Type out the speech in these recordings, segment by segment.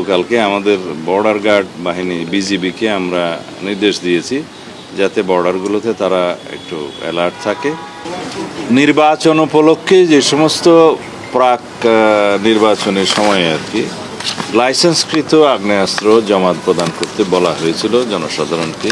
গতকালকে আমাদের border guard বাহিনী বিজিবিকে আমরা নির্দেশ দিয়েছি যাতে বর্ডারগুলোতে তারা একটু অ্যালার্ট থাকে। নির্বাচন উপলক্ষে যে সমস্ত প্রাক নির্বাচনের সময়ে আর কি লাইসেন্সকৃত আগ্নেয়াস্ত্র জমাত প্রদান করতে বলা হয়েছিল জনসাধারণকে,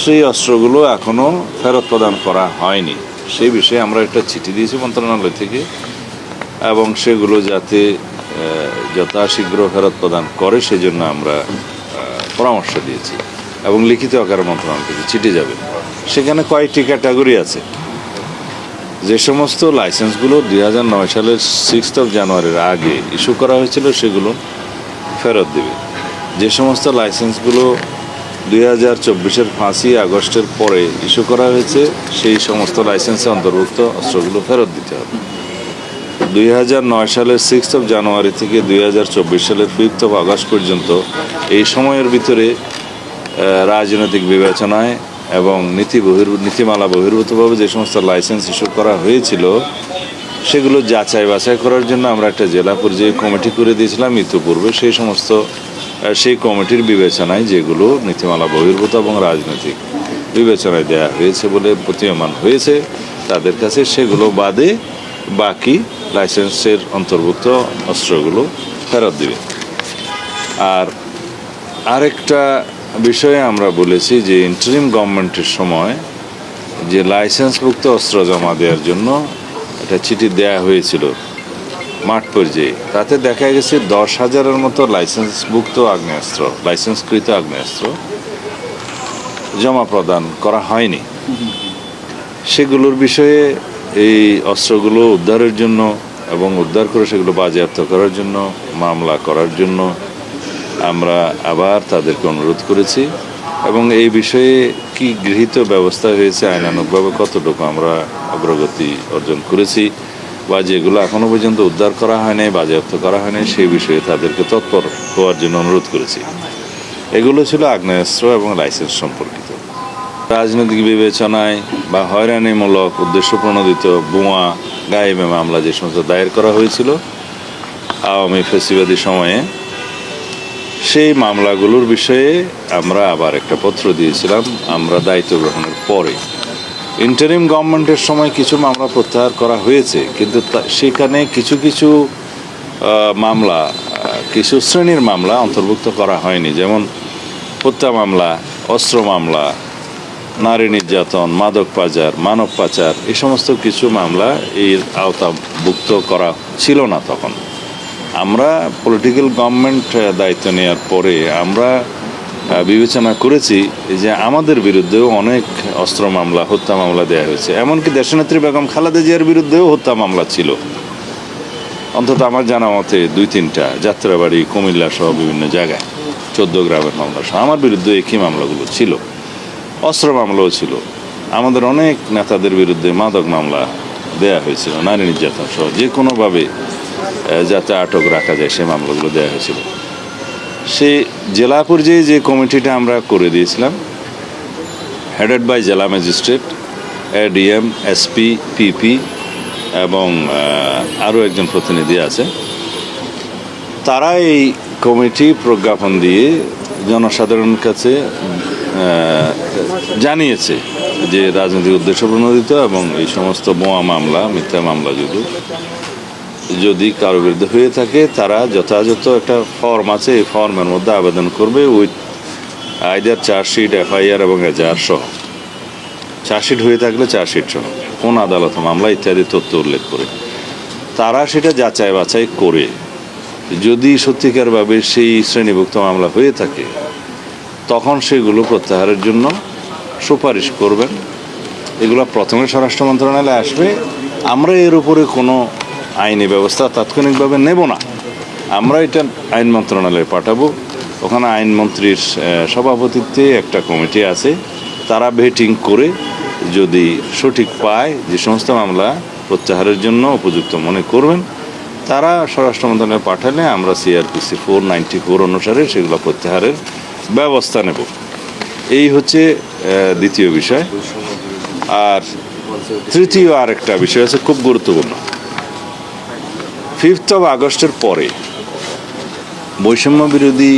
সেই অস্ত্রগুলো এখনও ফেরত প্রদান করা হয়নি। সেই বিষয়ে আমরা একটা চিঠি দিয়েছি মন্ত্রণালয় থেকে, এবং সেগুলো যাতে যথাশীঘ্র ফেরত প্রদান করে সেজন্য আমরা পরামর্শ দিয়েছি এবং লিখিত আকারে মন্ত্রণালয় থেকে চিঠি যাবে। সেখানে কয়েকটি ক্যাটাগরি আছে। যে সমস্ত লাইসেন্সগুলো 2009 সালের 6 জানুয়ারির আগে ইস্যু করা হয়েছিল সেগুলো ফেরত দেবে। যে সমস্ত লাইসেন্সগুলো 2024-এর 5 আগস্টের পরে ইস্যু করা হয়েছে সেই সমস্ত লাইসেন্সে অন্তর্ভুক্ত অস্ত্রগুলো ফেরত দিতে হবে। 2009 সালের 6 জানুয়ারি থেকে 2024 সালের 5 আগস্ট পর্যন্ত এই সময়ের ভিতরে রাজনৈতিক বিবেচনায় এবং নীতিমালা বহির্ভূতভাবে যে সমস্ত লাইসেন্স ইস্যু করা হয়েছিল সেগুলো যাচাই বাছাই করার জন্য আমরা একটা জেলা পর্যায়ে কমিটি করে দিয়েছিলাম ইতিপূর্বে। সেই কমিটির বিবেচনায় যেগুলো নীতিমালা বহির্ভূত এবং রাজনৈতিক বিবেচনায় দেওয়া হয়েছে বলে প্রতীয়মান হয়েছে তাদের কাছে সেগুলো বাদে বাকি লাইসেন্সের অন্তর্ভুক্ত অস্ত্রগুলো ফেরত দেবে। আর আরেকটা বিষয়ে আমরা বলেছি যে ইন্টারিম গভর্নমেন্টের সময় যে লাইসেন্সভুক্ত অস্ত্র জমা দেওয়ার জন্য একটা চিঠি দেয়া হয়েছিল মাঠ পর্যায়ে, তাতে দেখা গেছে 10,000-এর মতো লাইসেন্সভুক্ত আগ্নেয়াস্ত্র, লাইসেন্সকৃত আগ্নেয়াস্ত্র জমা প্রদান করা হয়নি। সেগুলোর বিষয়ে এই অস্ত্রগুলো উদ্ধারের জন্য এবং উদ্ধার করে সেগুলো বাজেয়াপ্ত করার জন্য মামলা করার জন্য আমরা আবার তাদেরকে অনুরোধ করেছি এবং এই বিষয়ে কি গৃহীত ব্যবস্থা হয়েছে আইনানুগভাবে কতটুকু আমরা অগ্রগতি অর্জন করেছি বা যেগুলো এখনও পর্যন্ত উদ্ধার করা হয় নাই, বাজেয়াপ্ত করা হয় নাই, সেই বিষয়ে তাদেরকে তৎপর হওয়ার জন্য অনুরোধ করেছি। এগুলো ছিল আগ্নেয়াস্ত্র এবং লাইসেন্স সম্পর্কিত। রাজনৈতিক বিবেচনায় বা হয়রানিমূলক উদ্দেশ্য প্রণোদিত বোমা গায়েবে মামলা যে সমস্ত দায়ের করা হয়েছিল আওয়ামী ফ্যাসিবাদী সময়ে, সেই মামলাগুলোর বিষয়ে আমরা আবার একটা পত্র দিয়েছিলাম আমরা দায়িত্ব গ্রহণের পরে। ইন্টারিম গভর্নমেন্টের সময় কিছু মামলা প্রত্যাহার করা হয়েছে, কিন্তু সেখানে কিছু কিছু মামলা, কিছু শ্রেণীর মামলা অন্তর্ভুক্ত করা হয়নি, যেমন হত্যা মামলা, অস্ত্র মামলা, নারী নির্যাতন, মাদক পাচার, মানব পাচার, এই সমস্ত কিছু মামলা এর আওতাভুক্ত করা ছিল না তখন। আমরা পলিটিক্যাল গভর্নমেন্ট দায়িত্ব নেওয়ার পরে আমরা বিবেচনা করেছি যে আমাদের বিরুদ্ধেও অনেক অস্ত্র মামলা, হত্যা মামলা দেওয়া হয়েছে। এমনকি দেশনেত্রী বেগম খালেদা জিয়ার বিরুদ্ধেও হত্যা মামলা ছিল, অন্তত আমার জানা মতে 2-3টা, যাত্রাবাড়ি, কুমিল্লা সহ বিভিন্ন জায়গায় 14 গ্রামের মামলা সহ আমার বিরুদ্ধে একই মামলাগুলো ছিল। অস্ত্র মামলাও ছিল। আমাদের অনেক নেতাদের বিরুদ্ধে মাদক মামলা দেয়া হয়েছিল, নারী নির্যাতন সহ যে কোনোভাবে যাতে আটক রাখা যায় সেই মামলাগুলো দেওয়া হয়েছিল। সেই জেলা পর্যায়ে যে কমিটিটা আমরা করে দিয়েছিলাম, হেডেড বাই জেলা ম্যাজিস্ট্রেট, এডিএম, এসপি, পিপি এবং আরও একজন প্রতিনিধি আছে, তারা এই কমিটি প্রজ্ঞাপন দিয়ে জনসাধারণের কাছে জানিয়েছে যে রাজনৈতিক উদ্দেশ্য প্রণোদিত এবং এই সমস্ত বোমা মামলা, মিথ্যা মামলাগুলো যদি কারো বিরুদ্ধে হয়ে থাকে তারা যথাযথ একটা ফর্ম আছে, এই ফর্মের মধ্যে আবেদন করবে উইথ আইদার চার্জশিট, এফআইআর এবং এজাহার সহ। চার্জশিট হয়ে থাকলে চার্জশিট সহ, কোন আদালত মামলা ইত্যাদি তথ্য উল্লেখ করে তারা সেটা যাচাই বাছাই করে যদি সত্যিকারভাবে সেই শ্রেণীভুক্ত মামলা হয়ে থাকে তখন সেগুলো প্রত্যাহারের জন্য সুপারিশ করবেন। এগুলো প্রথমে স্বরাষ্ট্র মন্ত্রণালয়ে আসবে। আমরা এর উপরে কোনো আইনি ব্যবস্থা তাৎক্ষণিকভাবে নেব না, আমরা এটা আইন মন্ত্রণালয়ে পাঠাবো। ওখানে আইনমন্ত্রীর সভাপতিত্বে একটা কমিটি আছে, তারা ভেটিং করে যদি সঠিক পায় যে সমস্ত মামলা প্রত্যাহারের জন্য উপযুক্ত মনে করবেন তারা স্বরাষ্ট্র মন্ত্রণালয়ে পাঠালে আমরা সিআরপিসি 494 অনুসারে সেগুলো প্রত্যাহারের ব্যবস্থা নেব। এই হচ্ছে দ্বিতীয় বিষয়। আর তৃতীয় আরেকটা বিষয় আছে খুব গুরুত্বপূর্ণ। 5 আগস্টের পরে বৈষম্য বিরোধী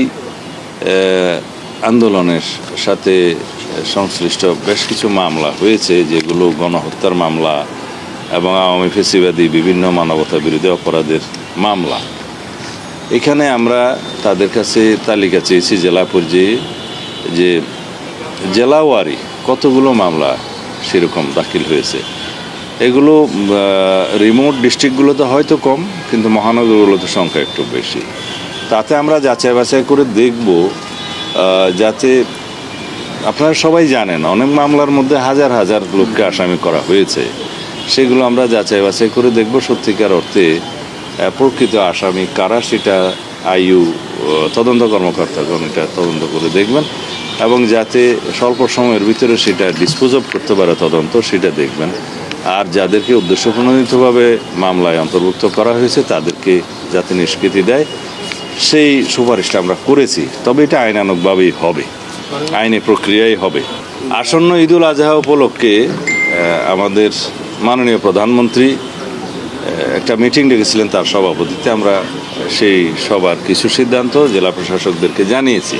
আন্দোলনের সাথে সংশ্লিষ্ট বেশ কিছু মামলা হয়েছে, যেগুলো গণহত্যার মামলা এবং আওয়ামী ফ্যাসিবাদী বিভিন্ন মানবতা বিরোধী অপরাধের মামলা। এখানে আমরা তাদের কাছে তালিকা চেয়েছি জেলা পর্যায়ে, যে জেলাওয়ারি কতগুলো মামলা সেরকম দাখিল হয়েছে। এগুলো রিমোট ডিস্ট্রিক্টগুলোতে হয়তো কম, কিন্তু মহানগরগুলোতে সংখ্যা একটু বেশি। তাতে আমরা যাচাই বাছাই করে দেখব, যাতে আপনারা সবাই জানেন অনেক মামলার মধ্যে হাজার হাজার লোককে আসামি করা হয়েছে। সেগুলো আমরা যাচাই বাছাই করে দেখব সত্যিকার অর্থে প্রকৃত আসামি কারা, সেটা আইইউ তদন্ত কর্মকর্তাগণ এটা তদন্ত করে দেখবেন, এবং যাতে স্বল্প সময়ের ভিতরে সেটা ডিসপোজ অফ করতে পারে তদন্ত, সেটা দেখবেন। আর যাদেরকে উদ্দেশ্যপ্রণোদিতভাবে মামলায় অন্তর্ভুক্ত করা হয়েছে তাদেরকে যাতে নিষ্কৃতি দেয়, সেই সুপারিশটা আমরা করেছি। তবে এটা আইনানুগভাবেই হবে, আইনি প্রক্রিয়াই হবে। আসন্ন ঈদুল আজহা উপলক্ষে আমাদের মাননীয় প্রধানমন্ত্রী একটা মিটিং ডেকেছিলেন, তার সভাপতিত্বে আমরা সেই সবার কিছু সিদ্ধান্ত জেলা প্রশাসকদেরকে জানিয়েছি।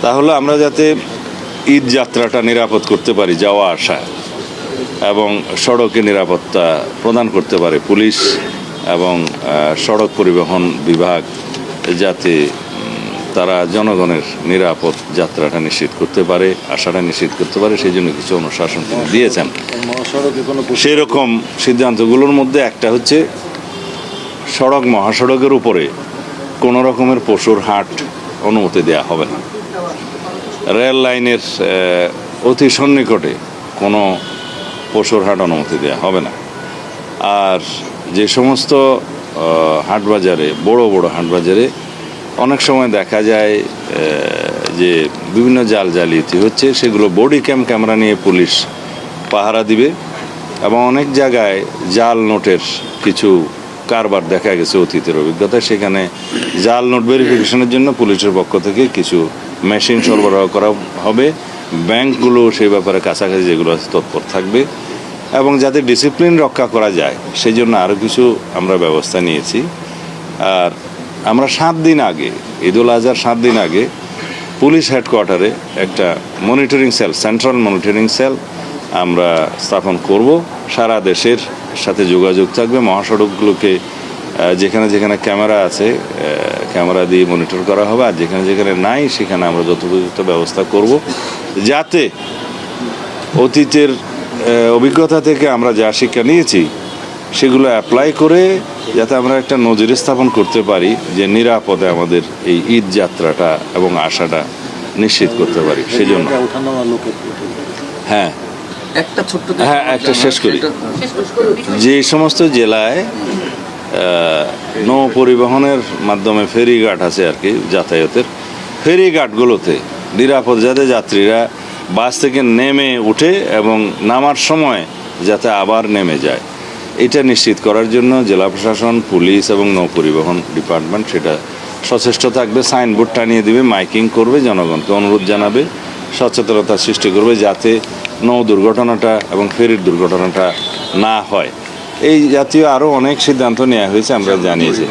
তাহলে আমরা যাতে ঈদ যাত্রাটা নিরাপদ করতে পারি, যাওয়া আসা, এবং সড়কে নিরাপত্তা প্রদান করতে পারে পুলিশ এবং সড়ক পরিবহন বিভাগ, যাতে তারা জনগণের নিরাপদ যাত্রাটা নিশ্চিত করতে পারে, আশাটা নিশ্চিত করতে পারে, সেই জন্য কিছু অনুশাসন তিনি দিয়েছেন। সেই রকম সিদ্ধান্তগুলোর মধ্যে একটা হচ্ছে, সড়ক মহাসড়কের উপরে কোনো রকমের পশুর হাট অনুমতি দেওয়া হবে না। রেল লাইনের অতি সন্নিকটে কোনো পশুর হাট অনুমতি দেওয়া হবে না। আর যে সমস্ত হাটবাজারে, বড় বড় হাটবাজারে অনেক সময় দেখা যায় যে বিভিন্ন জালিয়াতি হচ্ছে, সেগুলো বডি ক্যামেরা নিয়ে পুলিশ পাহারা দিবে, এবং অনেক জায়গায় জাল নোটের কিছু কারবার দেখা গেছে অতীতের অভিজ্ঞতায়। সেখানে জাল নোট ভেরিফিকেশনের জন্য পুলিশের পক্ষ থেকে কিছু মেশিন সরবরাহ করা হবে। ব্যাংকগুলো সেই ব্যাপারে কাছাকাছি যেগুলো আছে তৎপর থাকবে, এবং যাতে ডিসিপ্লিন রক্ষা করা যায় সেই জন্য আরও কিছু আমরা ব্যবস্থা নিয়েছি। আর আমরা 7 দিন আগে, ঈদুল আজহার 7 দিন আগে পুলিশ হেডকোয়ার্টারে একটা monitoring cell, central monitoring cell আমরা স্থাপন করব। সারা দেশের সাথে যোগাযোগ থাকবে, মহাসড়কগুলোকে যেখানে যেখানে ক্যামেরা আছে ক্যামেরা দিয়ে মনিটর করা হবে, আর যেখানে যেখানে নাই সেখানে আমরা যথোপযুক্ত ব্যবস্থা করব, যাতে অতীতের অভিজ্ঞতা থেকে আমরা যা শিক্ষা নিয়েছি সেগুলো অ্যাপ্লাই করে যাতে আমরা একটা নজির স্থাপন করতে পারি, যে নিরাপদে আমাদের এই ঈদ যাত্রাটা এবং আশাটা নিশ্চিত করতে পারি। সেই জন্য হ্যাঁ একটা শেষ করি। যে সমস্ত জেলায় নৌ পরিবহনের মাধ্যমে ফেরিঘাট আছে আর কি, যাতায়াতের ফেরিঘাটগুলোতে নিরাপদ যাতে যাত্রীরা বাস থেকে নেমে উঠে এবং নামার সময় যাতে আবার নেমে যায়, এটা নিশ্চিত করার জন্য জেলা প্রশাসন, পুলিশ এবং নৌ পরিবহন ডিপার্টমেন্ট সেটা সচেষ্ট থাকবে। সাইনবোর্ড টানিয়ে দিবে, মাইকিং করবে, জনগণকে অনুরোধ জানাবে, সচেতনতা সৃষ্টি করবে যাতে নৌ দুর্ঘটনাটা এবং ফেরির দুর্ঘটনাটা না হয়। এই জাতীয় আরও অনেক সিদ্ধান্ত নেওয়া হয়েছে, আমরা জানিয়েছি।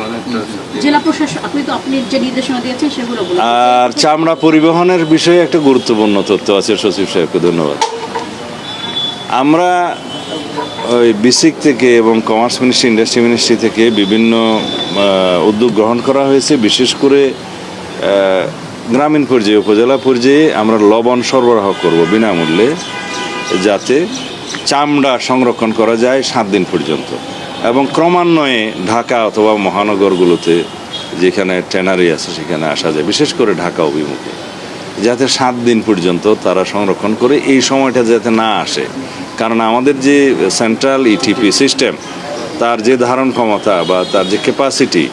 আর চামড়া পরিবহনের বিষয়ে একটা গুরুত্বপূর্ণ তথ্য আছে, সচিব সাহেবকে ধন্যবাদ। আমরা ওই বিসিক থেকে এবং কমার্স মিনিস্ট্রি, ইন্ডাস্ট্রি মিনিস্ট্রি থেকে বিভিন্ন উদ্যোগ গ্রহণ করা হয়েছে। বিশেষ করে গ্রামীণ পর্যায়ে, উপজেলা পর্যায়ে আমরা লবণ সরবরাহ করব বিনামূল্যে, যাতে চামড়া সংরক্ষণ করা যায় 7 দিন পর্যন্ত, এবং ক্রমান্বয়ে ঢাকা অথবা মহানগরগুলোতে যেখানে ট্যানারি আছে সেখানে আসা যায়, বিশেষ করে ঢাকা অভিমুখে, যাতে 7 দিন পর্যন্ত তারা সংরক্ষণ করে, এই সময়টা যাতে না আসে। কারণ আমাদের যে সেন্ট্রাল ইটিপি সিস্টেম, তার যে ধারণ ক্ষমতা বা তার যে ক্যাপাসিটি,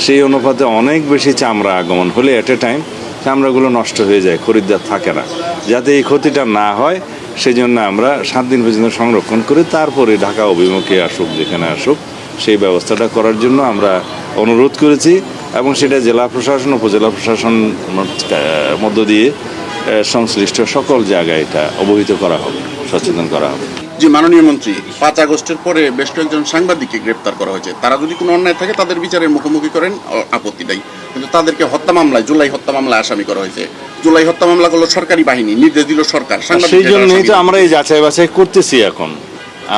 সেই অনুপাতে অনেক বেশি চামড়া আগমন হলে অ্যাট এ টাইম চামড়াগুলো নষ্ট হয়ে যায়, খরিদ্দার থাকে না। যাতে এই ক্ষতিটা না হয় সেই জন্য আমরা 7 দিন পর্যন্ত সংরক্ষণ করে তারপরে ঢাকা অভিমুখে আসুক, যেখানে আসুক, সেই ব্যবস্থাটা করার জন্য আমরা অনুরোধ করেছি, এবং সেটা জেলা প্রশাসন, উপজেলা প্রশাসন মধ্য দিয়ে সংশ্লিষ্ট সকল জায়গায় এটা অবহিত করা হবে, সচেতন করা হবে। জি, মাননীয় মন্ত্রী, 5 আগস্টের পরে বেশ কয়েকজন সাংবাদিককে গ্রেপ্তার করা হয়েছে। তারা যদি কোনো অন্যায় থাকে তাদের বিচারের মুখোমুখি করেন, আপত্তি নাই। কিন্তু তাদেরকে হত্যা মামলায়, জুলাই হত্যা মামলায় আসামি করা হয়েছে। জুলাই হত্যা মামলা করলো সরকারি বাহিনী, নির্দেশ দিল সরকার। সেই জন্যই তো আমরা এই যাচাই বাছাই করতেছি। এখন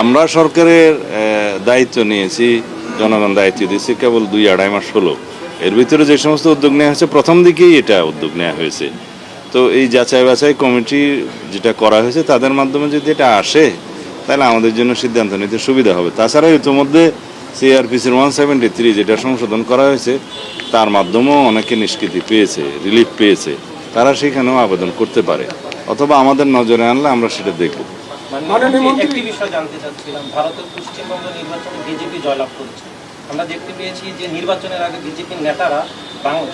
আমরা সরকারের দায়িত্ব নিয়েছি, জনগণ দায়িত্ব দিয়েছি কেবল 2-2.5 মাস হলো। এর ভিতরে যে সমস্ত উদ্যোগ নেওয়া হয়েছে প্রথম দিকেই এটা উদ্যোগ নেওয়া হয়েছে। তো এই যাচাই বাছাই কমিটি যেটা করা হয়েছে তাদের মাধ্যমে যদি এটা আসে তাহলে আমাদের জন্য সিদ্ধান্ত নিতে সুবিধা হবে। তাছাড়া ইতিমধ্যে সিআরপিসির 173 যেটা সংশোধন করা হয়েছে তার মাধ্যমেও অনেকে নিষ্কৃতি পেয়েছে, রিলিফ পেয়েছে। তারা সেখানেও আবেদন করতে পারে, অথবা আমাদের নজরে আনলে আমরা সেটা দেখব। একটি বিষয় জানতে চাচ্ছিলাম, ভারতের পশ্চিমবঙ্গ নির্বাচনে বিজেপি জয়লাভ করেছে। আমরা দেখতে পেয়েছি যে নির্বাচনের আগে বিজেপির নেতারা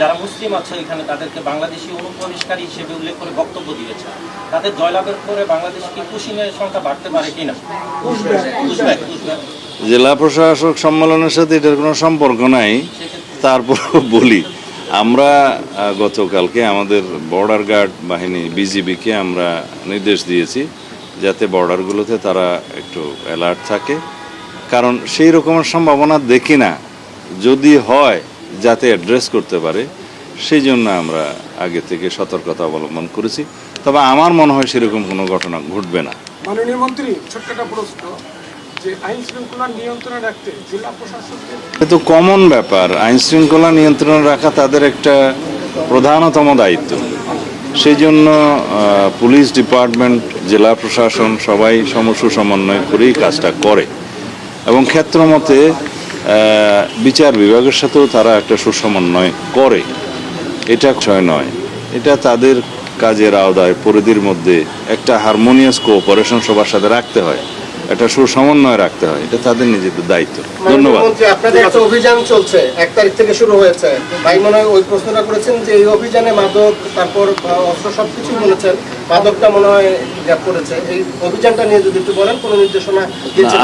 যারা মুসলিম আছে এখানে তাদেরকে বাংলাদেশি অনুপ্রবেশকারী হিসেবে উল্লেখ করে বক্তব্য দিয়েছে। তাদের জয়লাভের পরে বাংলাদেশ কি কুশিনের সংখ্যা বাড়তে পারে কিনা? জেলা প্রশাসক সম্মেলনের সাথে এটার কোনো সম্পর্ক নাই। তারপরও বলি, আমরা গতকালকে আমাদের বর্ডার গার্ড বাহিনী বিজিবিকে আমরা নির্দেশ দিয়েছি যাতে বর্ডারগুলোতে তারা একটু অ্যালার্ট থাকে। কারণ সেই রকমের সম্ভাবনা দেখি না, যদি হয় যাতে অ্যাড্রেস করতে পারে সেই জন্য আমরা আগে থেকে সতর্কতা অবলম্বন করেছি। তবে আমার মনে হয় সেরকম কোনো ঘটনা ঘটবে না। মাননীয় মন্ত্রী, ছোট্ট একটা প্রশ্ন, যে আইন শৃঙ্খলা নিয়ন্ত্রণে রাখতে জেলা প্রশাসকদের তো কমন ব্যাপার, আইন শৃঙ্খলা নিয়ন্ত্রণে রাখা তাদের একটা প্রধানতম দায়িত্ব। সেই জন্য পুলিশ ডিপার্টমেন্ট, জেলা প্রশাসন সবাই সুসমন্বয় করেই কাজটা করে, এবং ক্ষেত্রমতে বিচার বিভাগের সাথেও তারা একটা সুসমন্বয় করে। এটা বিষয় নয়, এটা তাদের কাজের আওতায় পরিধির মধ্যে একটা হারমোনিয়াস কোঅপারেশন সবার সাথে রাখতে হয়, একটা সুসমন্বয় রাখতে হয়। এটা তাদের নিজেদের দায়িত্ব। ধন্যবাদ। আপনাদের একটা অভিযান চলছে, 1 তারিখ থেকে শুরু হয়েছে। ভাই মনে হয় ওই প্রশ্নটা করেছেন যে এই অভিযানে মাদক, তারপর অস্ত্র সবকিছু বলেছেন, মাদকটা মনে হয় গ্যাপ করেছে। এই অভিযানটা নিয়ে যদি একটু বলেন, কোনো নির্দেশনা দিয়েছেন?